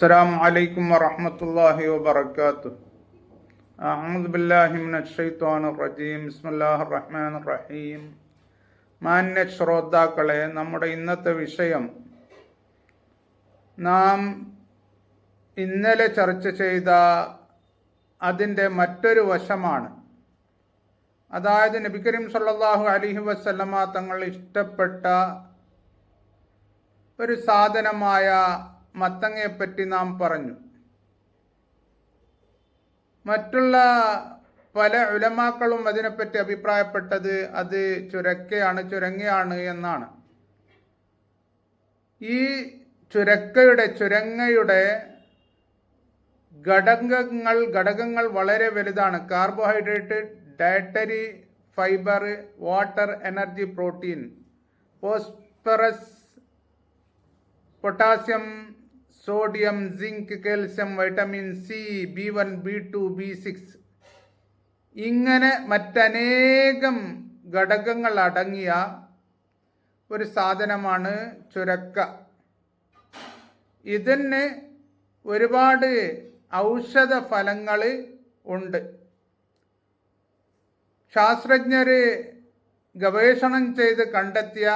السلام عليكم ورحمة الله وبركاته. أعوذ بالله من الشيطان الرجيم. بسم الله الرحمن الرحيم. മാന്യ ശ്രോതാക്കളെ, നമ്മുടെ ഇന്നത്തെ വിഷയം നാം ഇന്നലെ ചർച്ച ചെയ്ത അതിൻ്റെ മറ്റൊരു വശമാണ്. അതായത് നബി കരീം സല്ലല്ലാഹു അലൈഹി വസല്ലമ തങ്ങൾ ഇഷ്ടപ്പെട്ട ഒരു സാധനമായ മത്തങ്ങയെപ്പറ്റി നാം പറഞ്ഞു. മറ്റുള്ള പല ഉലമാക്കളും അതിനെപ്പറ്റി അഭിപ്രായപ്പെട്ടത് അത് ചുരങ്ങയാണ് എന്നാണ്. ഈ ചുരങ്ങയുടെ ഘടകങ്ങൾ വളരെ വലുതാണ്. Carbohydrate, dietary fibre, water, energy, protein, phosphorus, potassium, sodium, zinc, calcium, vitamin C, B1, B2, B6 ഇങ്ങനെ മറ്റനേകം ഘടകങ്ങൾ അടങ്ങിയ ഒരു സാധനമാണ് ചുരക്ക. ഇതിന് ഒരുപാട് ഔഷധ ഫലങ്ങൾ ഉണ്ട്. ശാസ്ത്രജ്ഞർ ഗവേഷണം ചെയ്ത് കണ്ടെത്തിയ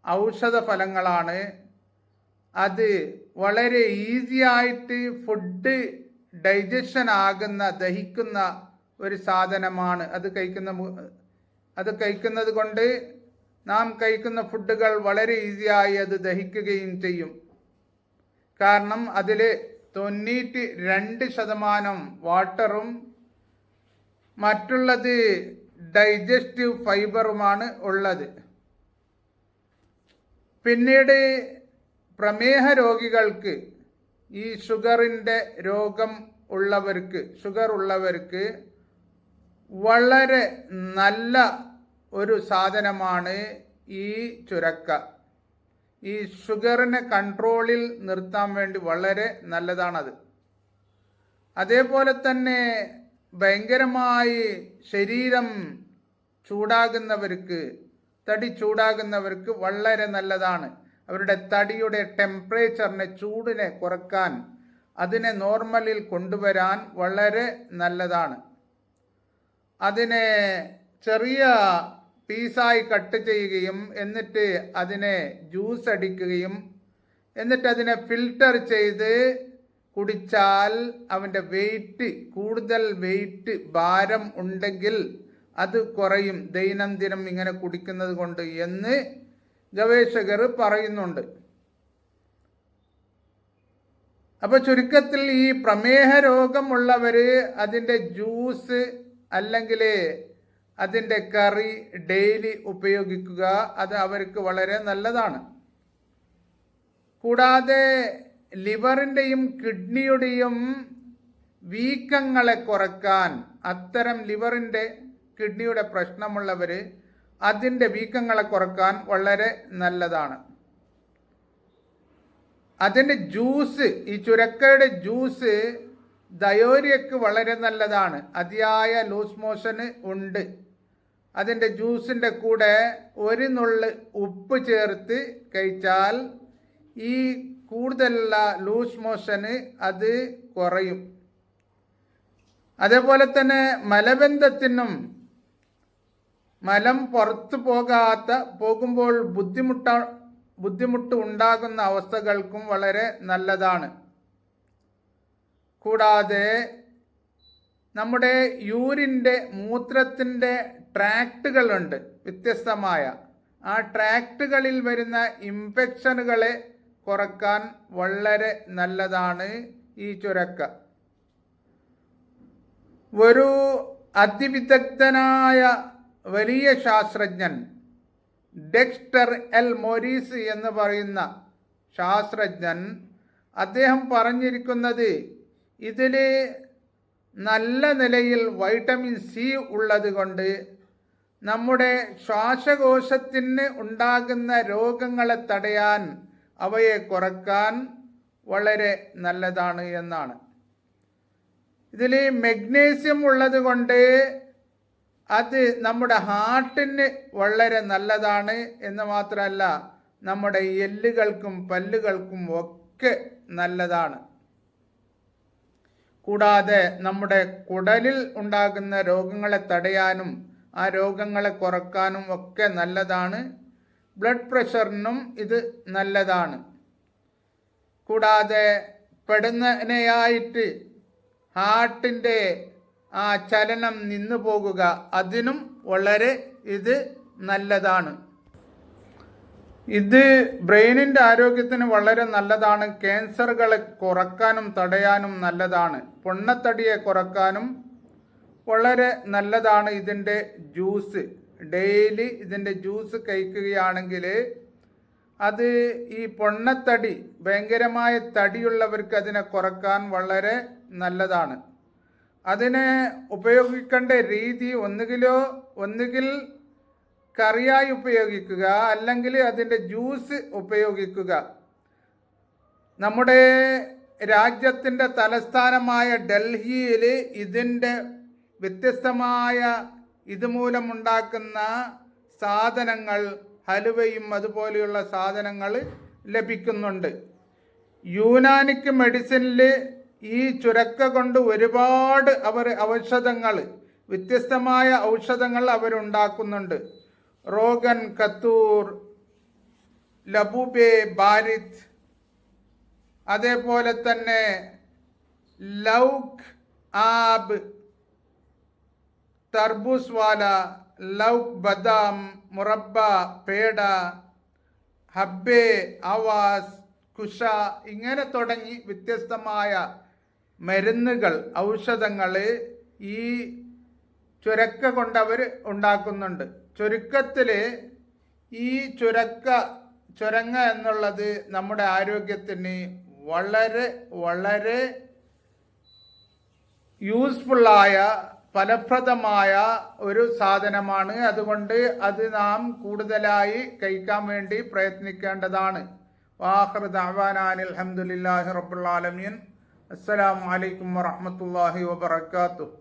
ഔഷധ ഫലങ്ങളാണ്. അത് വളരെ ഈസി ആയിട്ട് ഫുഡ് ഡൈജഷൻ ആകുന്ന, ദഹിക്കുന്ന ഒരു സാധനമാണ്. അത് കഴിക്കുന്നത് കൊണ്ട് നാം കഴിക്കുന്ന ഫുഡുകൾ വളരെ ഈസിയായി അത് ദഹിക്കുകയും ചെയ്യും. കാരണം അതിൽ 92% വാട്ടറും മറ്റുള്ളത് ഡൈജസ്റ്റീവ് ഫൈബറുമാണ് ഉള്ളത്. പിന്നീട് പ്രമേഹ രോഗികൾക്ക്, ഈ ഷുഗർ ഉള്ളവർക്ക് വളരെ നല്ല ഒരു സാധനമാണ് ഈ ചുരക്ക. ഈ ഷുഗറിനെ കൺട്രോളിൽ നിർത്താൻ വേണ്ടി വളരെ നല്ലതാണത്. അതേപോലെ തന്നെ ഭയങ്കരമായി ശരീരം തടി ചൂടാകുന്നവർക്ക് വളരെ നല്ലതാണ്. അവരുടെ തടിയുടെ ടെമ്പറേച്ചറിനെ, ചൂടിനെ കുറക്കാൻ, അതിനെ നോർമലിൽ കൊണ്ടുവരാൻ വളരെ നല്ലതാണ്. അതിനെ ചെറിയ പീസായി കട്ട് ചെയ്യുകയും എന്നിട്ട് അതിനെ ജ്യൂസ് അടിക്കുകയും എന്നിട്ട് അതിനെ ഫിൽട്ടർ ചെയ്ത് കുടിച്ചാൽ അവൻ്റെ കൂടുതൽ ഭാരം ഉണ്ടെങ്കിൽ അത് കുറയും ദൈനംദിനം ഇങ്ങനെ കുടിക്കുന്നത് കൊണ്ട് എന്ന് ഗവേഷകർ പറയുന്നുണ്ട്. അപ്പോൾ ചുരുക്കത്തിൽ ഈ പ്രമേഹ രോഗമുള്ളവർ അതിൻ്റെ ജ്യൂസ് അല്ലെങ്കിൽ അതിൻ്റെ കറി ഡെയിലി ഉപയോഗിക്കുക. അത് അവർക്ക് വളരെ നല്ലതാണ്. കൂടാതെ ലിവറിൻ്റെയും കിഡ്നിയുടെയും വീക്കങ്ങളെ കുറക്കാൻ, അത്തരം കിഡ്നിയുടെ പ്രശ്നമുള്ളവർ അതിൻ്റെ വീക്കങ്ങളെ കുറക്കാൻ വളരെ നല്ലതാണ്. അതിൻ്റെ ജ്യൂസ്, ഈ ചുരക്കയുടെ ജ്യൂസ് ഡയോറിയക്ക് വളരെ നല്ലതാണ്. അതിയായ ലൂസ് മോഷന് ഉണ്ട്. അതിൻ്റെ ജ്യൂസിൻ്റെ കൂടെ ഒരു നുള്ള് ഉപ്പ് ചേർത്ത് കഴിച്ചാൽ ഈ കൂടുതലുള്ള ലൂസ് മോഷന് അത് കുറയും. അതേപോലെ തന്നെ മലബന്ധത്തിനും, മലം പുറത്തു പോകുമ്പോൾ ബുദ്ധിമുട്ട് ഉണ്ടാകുന്ന അവസ്ഥകൾക്കും വളരെ നല്ലതാണ്. കൂടാതെ നമ്മുടെ മൂത്രത്തിൻ്റെ ട്രാക്റ്റുകളുണ്ട് വ്യത്യസ്തമായ. ആ ട്രാക്റ്റുകളിൽ വരുന്ന ഇൻഫെക്ഷനുകളെ കുറക്കാൻ വളരെ നല്ലതാണ് ഈ ചുരക്ക. ഒരു അതിവിദഗ്ധനായ വലിയ ശാസ്ത്രജ്ഞൻ ഡെക്സ്റ്റർ എൽ മോറിസ് എന്ന് പറയുന്ന ശാസ്ത്രജ്ഞൻ, അദ്ദേഹം പറഞ്ഞിരിക്കുന്നത് ഇതിൽ നല്ല നിലയിൽ വൈറ്റമിൻ സി ഉള്ളത് കൊണ്ട് നമ്മുടെ ശ്വാസകോശത്തിന് ഉണ്ടാകുന്ന രോഗങ്ങളെ തടയാൻ, അവയെ കുറക്കാൻ വളരെ നല്ലതാണ് എന്നാണ്. ഇതിൽ മെഗ്നീഷ്യം ഉള്ളത് കൊണ്ട് അത് നമ്മുടെ ഹാർട്ടിന് വളരെ നല്ലതാണ് എന്ന് മാത്രമല്ല നമ്മുടെ എല്ലുകൾക്കും പല്ലുകൾക്കും ഒക്കെ ഒക്കെ നല്ലതാണ്. കൂടാതെ നമ്മുടെ കുടലിൽ ഉണ്ടാകുന്ന രോഗങ്ങളെ തടയാനും ആ രോഗങ്ങളെ കുറക്കാനും ഒക്കെ നല്ലതാണ്. ബ്ലഡ് പ്രഷറിനും ഇത് നല്ലതാണ്. കൂടാതെ പെടുന്നതിനായിട്ട് ഹാർട്ടിൻ്റെ ആ ചലനം നിന്നു പോകുക, അതിനും വളരെ ഇത് നല്ലതാണ്. ഇത് ബ്രെയിനിൻ്റെ ആരോഗ്യത്തിന് വളരെ നല്ലതാണ്. ക്യാൻസറുകളെ കുറക്കാനും തടയാനും നല്ലതാണ്. പൊണ്ണത്തടിയെ കുറക്കാനും വളരെ നല്ലതാണ് ഇതിൻ്റെ ജ്യൂസ്. ഡെയിലി ഇതിൻ്റെ ജ്യൂസ് കഴിക്കുകയാണെങ്കിൽ അത് ഈ പൊണ്ണത്തടി, ഭയങ്കരമായ തടിയുള്ളവർക്ക് അതിനെ കുറക്കാൻ വളരെ നല്ലതാണ്. അതിനെ ഉപയോഗിക്കേണ്ട രീതി ഒന്നുകിൽ കറിയായി ഉപയോഗിക്കുക, അല്ലെങ്കിൽ അതിൻ്റെ ജ്യൂസ് ഉപയോഗിക്കുക. നമ്മുടെ രാജ്യത്തിൻ്റെ തലസ്ഥാനമായ ഡൽഹിയിൽ ഇതിൻ്റെ വ്യത്യസ്തമായ ഇതുമൂലമുണ്ടാക്കുന്ന സാധനങ്ങൾ, ഹലുവയും അതുപോലെയുള്ള സാധനങ്ങൾ ലഭിക്കുന്നുണ്ട്. യൂനാനിക് മെഡിസിനിൽ ഈ ചുരക്ക കൊണ്ട് ഒരുപാട് ഔഷധങ്ങൾ, വ്യത്യസ്തമായ ഔഷധങ്ങൾ അവരുണ്ടാക്കുന്നുണ്ട്. റോഗൻ, കത്തൂർ, ലബൂബെ, ബാരിത്, അതേപോലെ തന്നെ ലൗക് ആബ്, തർബൂസ് വാല, ലൗക് ബദാം, മുറബ്ബ, പേട, ഹബ്ബെ, ആവാസ്, കുഷ, ഇങ്ങനെ തുടങ്ങി വ്യത്യസ്തമായ മരുന്നുകൾ, ഔഷധങ്ങൾ ഈ ചുരക്ക കൊണ്ടവർ ഉണ്ടാക്കുന്നുണ്ട്. ചുരുക്കത്തിൽ ഈ ചുരങ്ങ എന്നുള്ളത് നമ്മുടെ ആരോഗ്യത്തിന് വളരെ വളരെ യൂസ്ഫുള്ളായ, ഫലപ്രദമായ ഒരു സാധനമാണ്. അതുകൊണ്ട് അത് നാം കൂടുതലായി കഴിക്കാൻ വേണ്ടി പ്രയത്നിക്കേണ്ടതാണ്. വാഖിറു ദഅവാനാ അൽഹംദുലില്ലാഹി റബ്ബിൽ ആലമീൻ. അസ്സലാമു അലൈക്കും വറഹ്മത്തുള്ളാഹി വബറകാതുഹു.